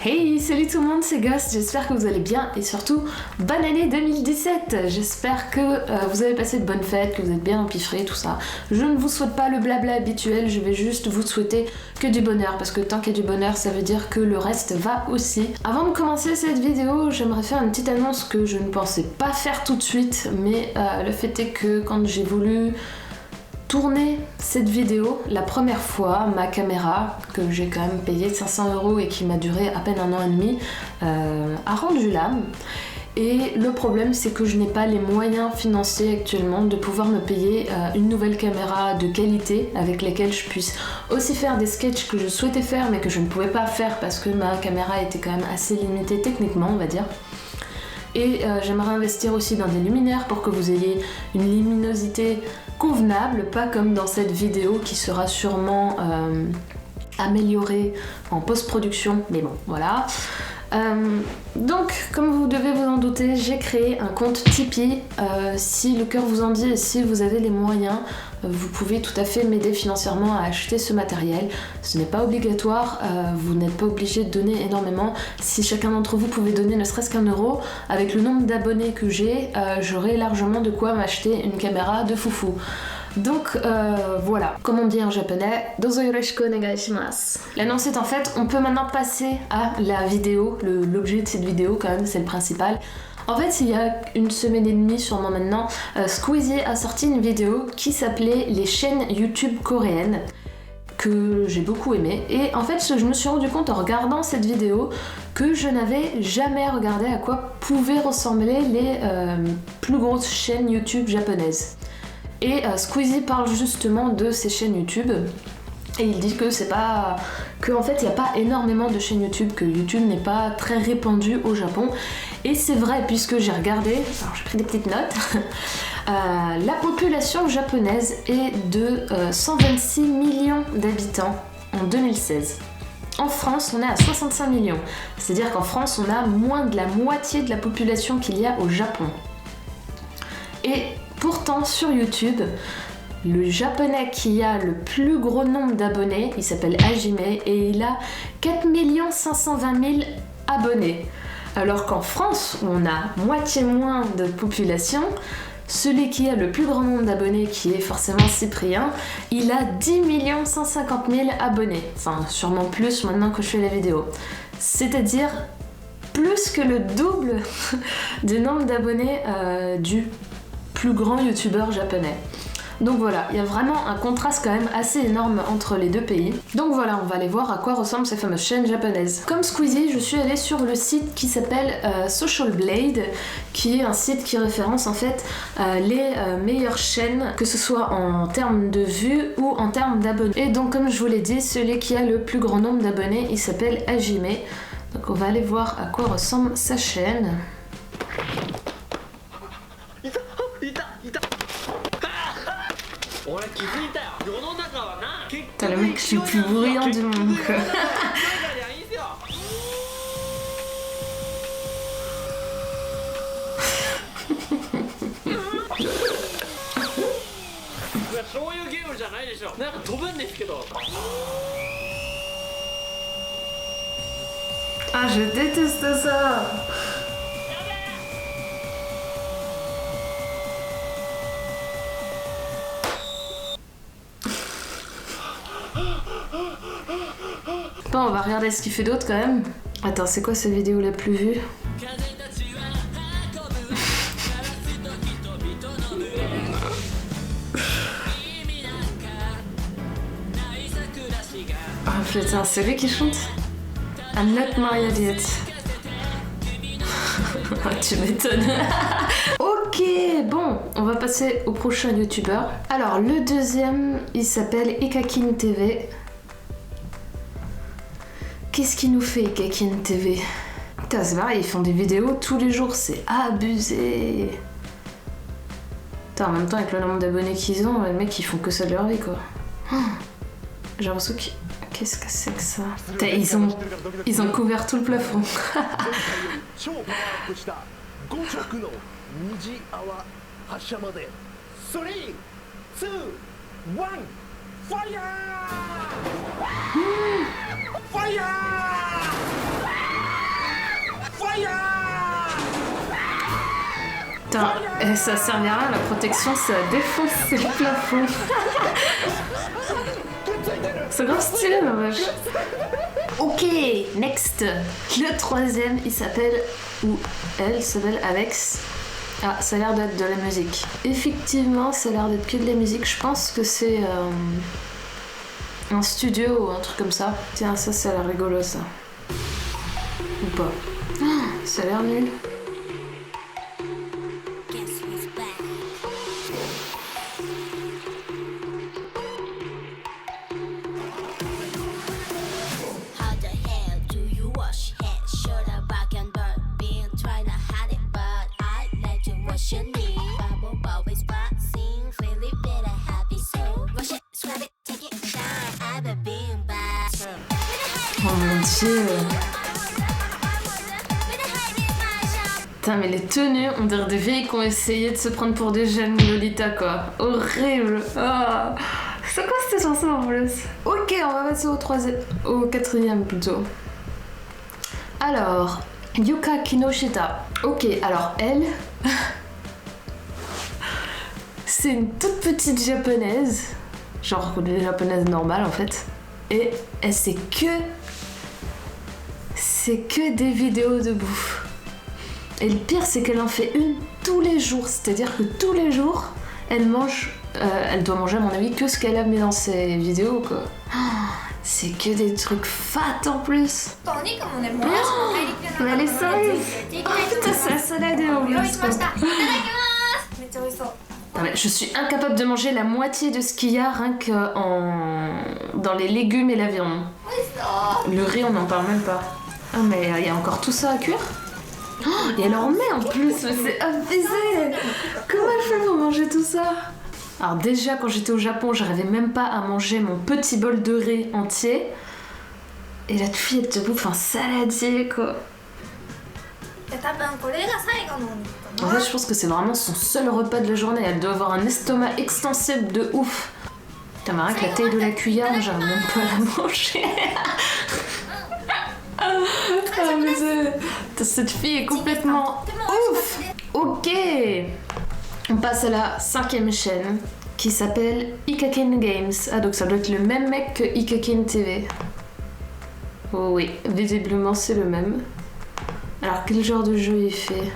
Hey, salut tout le monde, c'est Ghost, j'espère que vous allez bien et surtout, bonne année 2017. J'espère que vous avez passé de bonnes fêtes, que vous êtes bien empiffrés, tout ça. Je ne vous souhaite pas le blabla habituel, je vais juste vous souhaiter que du bonheur, parce que tant qu'il y a du bonheur, ça veut dire que le reste va aussi. Avant de commencer cette vidéo, j'aimerais faire une petite annonce que je ne pensais pas faire tout de suite, mais le fait est que quand j'ai voulu tourner cette vidéo, la première fois, ma caméra, que j'ai quand même payé 500 € et qui m'a duré à peine 1 an et demi, a rendu l'âme. Et le problème, c'est que je n'ai pas les moyens financiers actuellement de pouvoir me payer une nouvelle caméra de qualité avec laquelle je puisse aussi faire des sketchs que je souhaitais faire mais que je ne pouvais pas faire parce que ma caméra était quand même assez limitée techniquement, on va dire. Et j'aimerais investir aussi dans des luminaires pour que vous ayez une luminosité convenable, pas comme dans cette vidéo qui sera sûrement améliorée en post-production, mais bon, voilà. Donc, comme vous devez vous en douter, j'ai créé un compte Tipeee. Si le cœur vous en dit et si vous avez les moyens, vous pouvez tout à fait m'aider financièrement à acheter ce matériel. Ce n'est pas obligatoire, vous n'êtes pas obligé de donner énormément. Si chacun d'entre vous pouvait donner ne serait-ce qu'1 €, avec le nombre d'abonnés que j'ai, j'aurais largement de quoi m'acheter une caméra de foufou. Donc voilà, comme on dit en japonais, dozo yoroshiku onegai shimasu. L'annonce est en fait, on peut maintenant passer à la vidéo, l'objet de cette vidéo quand même, c'est le principal. En fait, il y a 1 semaine et demie sûrement maintenant, Squeezie a sorti une vidéo qui s'appelait les chaînes YouTube coréennes, que j'ai beaucoup aimé. Et en fait, je me suis rendu compte en regardant cette vidéo que je n'avais jamais regardé à quoi pouvaient ressembler les plus grosses chaînes YouTube japonaises. Et Squeezie parle justement de ces chaînes YouTube et il dit que c'est pas... que en fait il n'y a pas énormément de chaînes YouTube, que YouTube n'est pas très répandu au Japon. Et c'est vrai puisque j'ai regardé, alors j'ai pris des petites notes, la population japonaise est de 126 millions d'habitants en 2016. En France, on est à 65 millions, c'est-à-dire qu'en France, on a moins de la moitié de la population qu'il y a au Japon. Et pourtant, sur YouTube, le japonais qui a le plus gros nombre d'abonnés, il s'appelle Hajime et il a 4 520 000 abonnés. Alors qu'en France, où on a moitié moins de population, celui qui a le plus grand nombre d'abonnés, qui est forcément Cyprien, il a 10 150 000 abonnés. Enfin, sûrement plus maintenant que je fais la vidéo. C'est-à-dire plus que le double du nombre d'abonnés du plus grand youtubeur japonais. Donc voilà, il y a vraiment un contraste quand même assez énorme entre les deux pays. Donc voilà, on va aller voir à quoi ressemblent ces fameuses chaînes japonaises. Comme Squeezie, je suis allée sur le site qui s'appelle Social Blade, qui est un site qui référence en fait les meilleures chaînes, que ce soit en termes de vues ou en termes d'abonnés. Et donc comme je vous l'ai dit, celui qui a le plus grand nombre d'abonnés, il s'appelle Hajime. Donc on va aller voir à quoi ressemble sa chaîne. Putain, le mec, je suis le plus bruyant du monde, quoi. Ah, je déteste ça. Bon, on va regarder ce qu'il fait d'autre quand même. Attends, c'est quoi cette vidéo la plus vue? Oh putain, c'est lui qui chante? I'm not married yet. Tu m'étonnes. Ok, bon, on va passer au prochain youtubeur. Alors, le deuxième, il s'appelle Ikakin TV. Qu'est-ce qu'il nous fait, Ikakin TV? Putain, c'est pareil, ils font des vidéos tous les jours, c'est abusé. Putain, en même temps, avec le nombre d'abonnés qu'ils ont, les mecs, ils font que ça de leur vie, quoi. J'ai l'impression qu'ils... Qu'est-ce que c'est que ça? Putain, ils ont couvert tout le plafond. Putain, et ça servira, la protection, ça défonce le plafond. C'est grave stylé, ma vache. Ok, next. Le troisième, il s'appelle, ou elle s'appelle Alex. Ah, ça a l'air d'être de la musique. Effectivement, ça a l'air d'être que de la musique. Je pense que c'est un studio ou un truc comme ça. Tiens, ça a l'air rigolo, ça. Ou pas. Oh, ça a l'air nul. Oh mon dieu. Putain, mais les tenues, on dirait des vieilles qui ont essayé de se prendre pour des jeunes Lolita, quoi. Horrible. Oh. C'est quoi cette chanson en plus? Ok, on va passer au quatrième plutôt. Alors, Yuka Kinoshita. Ok, alors elle, c'est une toute petite japonaise, genre une japonaise normale en fait, et elle c'est que des vidéos de bouffe. Et le pire c'est qu'elle en fait une tous les jours, c'est-à-dire que tous les jours elle mange, elle doit manger à mon avis que ce qu'elle a mis dans ses vidéos quoi. C'est que des trucs fat en plus. Oh, mais elle est sérieuse. Oh putain, c'est la salade et non, mais je suis incapable de manger la moitié de ce qu'il y a rien que dans les légumes et la viande. Le riz, on n'en parle même pas. Ah mais il y a encore tout ça à cuire. Oh, et elle en met en plus, mais c'est abusé. Comment elle fait pour manger tout ça? Alors déjà quand j'étais au Japon, j'arrivais même pas à manger mon petit bol de riz entier. Et la fille elle te bouffe un saladier quoi. En fait je pense que c'est vraiment son seul repas de la journée. Elle doit avoir un estomac extensible de ouf. Putain mais rien que la taille de la cuillère, j'arrive même pas à la manger. Ah mais cette fille est complètement ouf. Ok. On passe à la 5e chaîne qui s'appelle Ikakin Games. Ah donc ça doit être le même mec que Ikakin TV. Oh oui, visiblement c'est le même. Alors quel genre de jeu il fait?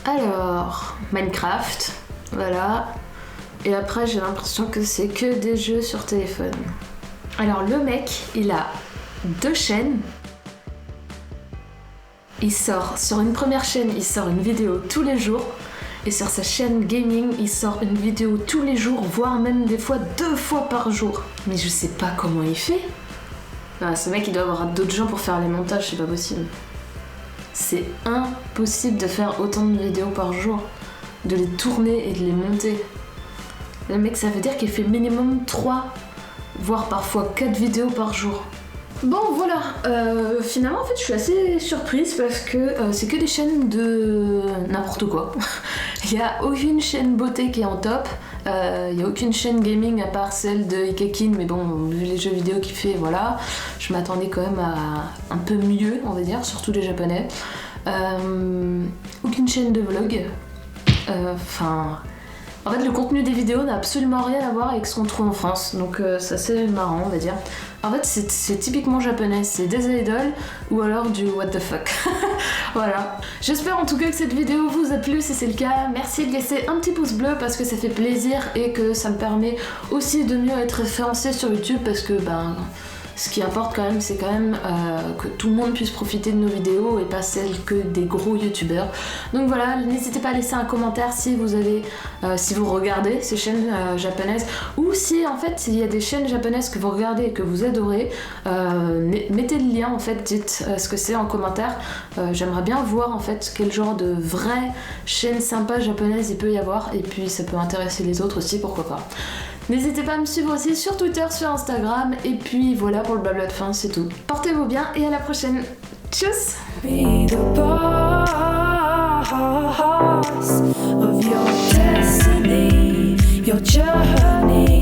Alors, Minecraft, voilà. Et après j'ai l'impression que c'est que des jeux sur téléphone. Alors le mec, il a 2 chaînes. Il sort, sur une première chaîne, il sort une vidéo tous les jours. Et sur sa chaîne gaming, il sort une vidéo tous les jours, voire même des fois 2 fois par jour. Mais je sais pas comment il fait. Ah, ce mec, il doit avoir d'autres gens pour faire les montages, c'est pas possible. C'est impossible de faire autant de vidéos par jour, de les tourner et de les monter. Le mec, ça veut dire qu'il fait minimum 3, voire parfois 4 vidéos par jour. Bon voilà, finalement en fait je suis assez surprise parce que c'est que des chaînes de n'importe quoi. Il n'y a aucune chaîne beauté qui est en top, il n'y a aucune chaîne gaming à part celle de Ikakin, mais bon, vu les jeux vidéo qu'il fait, voilà, je m'attendais quand même à un peu mieux, on va dire, surtout les japonais. Aucune chaîne de vlog, en fait, le contenu des vidéos n'a absolument rien à voir avec ce qu'on trouve en France, donc c'est assez marrant, on va dire. En fait, c'est typiquement japonais, c'est des idoles ou alors du what the fuck. Voilà. J'espère en tout cas que cette vidéo vous a plu, si c'est le cas, merci de laisser un petit pouce bleu parce que ça fait plaisir et que ça me permet aussi de mieux être référencé sur YouTube parce que, ce qui importe quand même, c'est quand même que tout le monde puisse profiter de nos vidéos et pas celles que des gros youtubeurs. Donc voilà, n'hésitez pas à laisser un commentaire si vous avez, si vous regardez ces chaînes japonaises ou si en fait il y a des chaînes japonaises que vous regardez et que vous adorez, mettez le lien en fait, dites ce que c'est en commentaire. J'aimerais bien voir en fait quel genre de vraie chaîne sympa japonaise il peut y avoir et puis ça peut intéresser les autres aussi, pourquoi pas. N'hésitez pas à me suivre aussi sur Twitter, sur Instagram, et puis voilà pour le blabla de fin, c'est tout. Portez-vous bien et à la prochaine. Tchuss! Be the boss of your destiny, your journey.